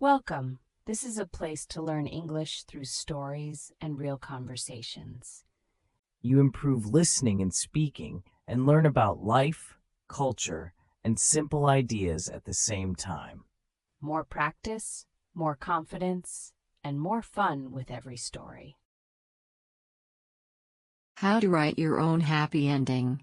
Welcome. This is a place to learn English through stories and real conversations. You improve listening and speaking and learn about life, culture, and simple ideas at the same time. More practice, more confidence, and more fun with every story. How to write your own happy ending.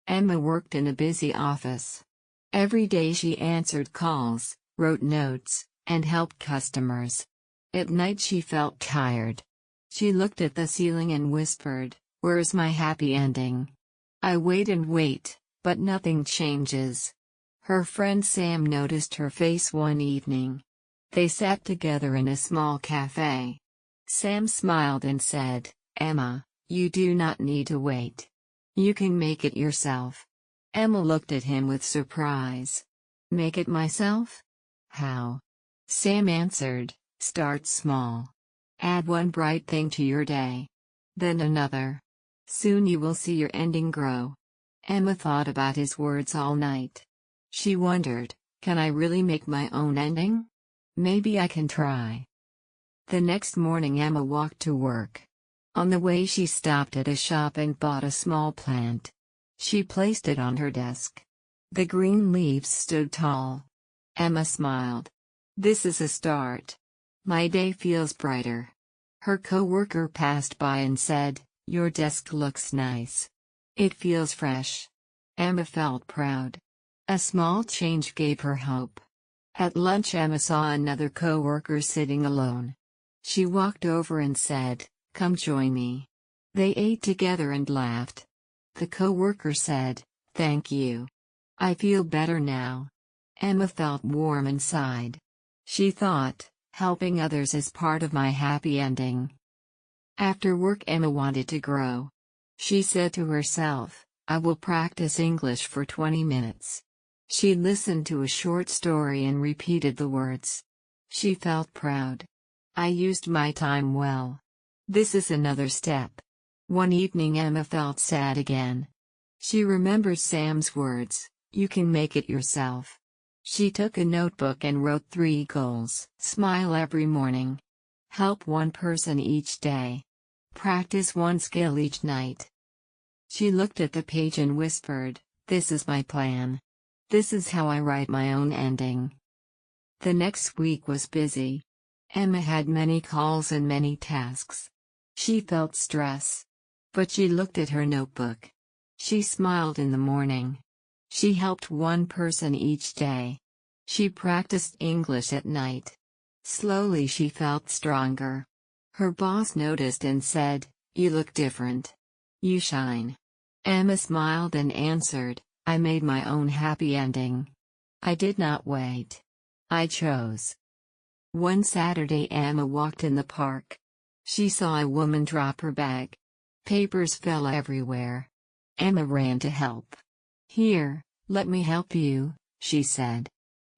Emma worked in a busy office. Every day she answered calls, wrote notes, and helped customers. At night she felt tired. She looked at the ceiling and whispered, "Where's my happy ending? I wait and wait, but nothing changes." Her friend Sam noticed her face one evening. They sat together in a small cafe. Sam smiled and said, "Emma, you do not need to wait. You can make it yourself." Emma looked at him with surprise. "Make it myself? How?" Sam answered, "Start small. Add one bright thing to your day. Then another. Soon you will see your ending grow." Emma thought about his words all night. She wondered, can I really make my own ending? Maybe I can try. The next morning Emma walked to work. On the way she stopped at a shop and bought a small plant. She placed it on her desk. The green leaves stood tall. Emma smiled. "This is a start. My day feels brighter." Her co-worker passed by and said, "Your desk looks nice. It feels fresh." Emma felt proud. A small change gave her hope. At lunch Emma saw another co-worker sitting alone. She walked over and said, "Come join me." They ate together and laughed. The co-worker said, "Thank you. I feel better now." Emma felt warm inside. She thought, helping others is part of my happy ending. After work Emma wanted to grow. She said to herself, "I will practice English for 20 minutes." She listened to a short story and repeated the words. She felt proud. "I used my time well. This is another step." One evening Emma felt sad again. She remembered Sam's words, "You can make it yourself." She took a notebook and wrote 3 goals. Smile every morning. Help one person each day. Practice one skill each night. She looked at the page and whispered, "This is my plan. This is how I write my own ending." The next week was busy. Emma had many calls and many tasks. She felt stress. But she looked at her notebook. She smiled in the morning. She helped one person each day. She practiced English at night. Slowly she felt stronger. Her boss noticed and said, "You look different. You shine." Emma smiled and answered, "I made my own happy ending. I did not wait. I chose." One Saturday Emma walked in the park. She saw a woman drop her bag. Papers fell everywhere. Emma ran to help. "Here, let me help you," she said.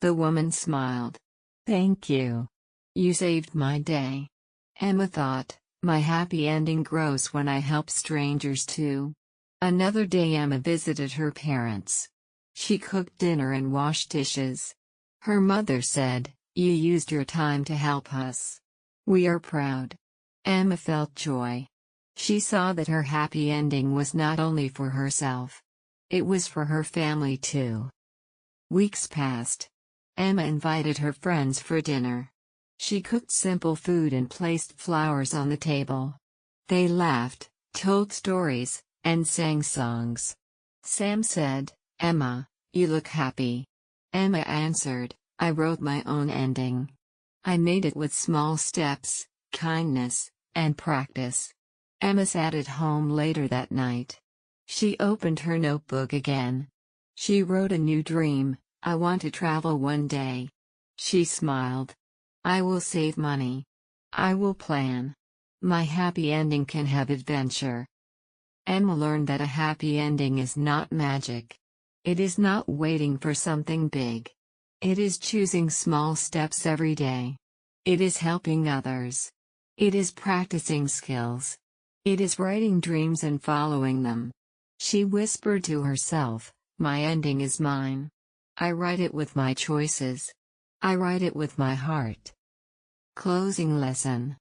The woman smiled. "Thank you. You saved my day." Emma thought, my happy ending grows when I help strangers too. Another day Emma visited her parents. She cooked dinner and washed dishes. Her mother said, "You used your time to help us. We are proud." Emma felt joy. She saw that her happy ending was not only for herself. It was for her family too. Weeks passed. Emma invited her friends for dinner. She cooked simple food and placed flowers on the table. They laughed, told stories, and sang songs. Sam said, "Emma, you look happy." Emma answered, "I wrote my own ending. I made it with small steps, kindness, and practice." Emma sat at home later that night. She opened her notebook again. She wrote a new dream, "I want to travel one day." She smiled. "I will save money. I will plan. My happy ending can have adventure." Emma learned that a happy ending is not magic. It is not waiting for something big. It is choosing small steps every day. It is helping others. It is practicing skills. It is writing dreams and following them. She whispered to herself, "My ending is mine. I write it with my choices." I write it with my heart. Closing lesson.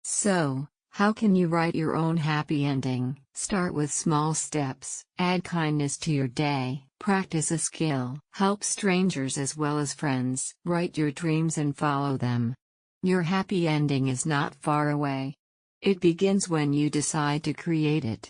So, how can you write your own happy ending? Start with small steps. Add kindness to your day. Practice a skill. Help strangers as well as friends. Write your dreams and follow them. Your happy ending is not far away. It begins when you decide to create it.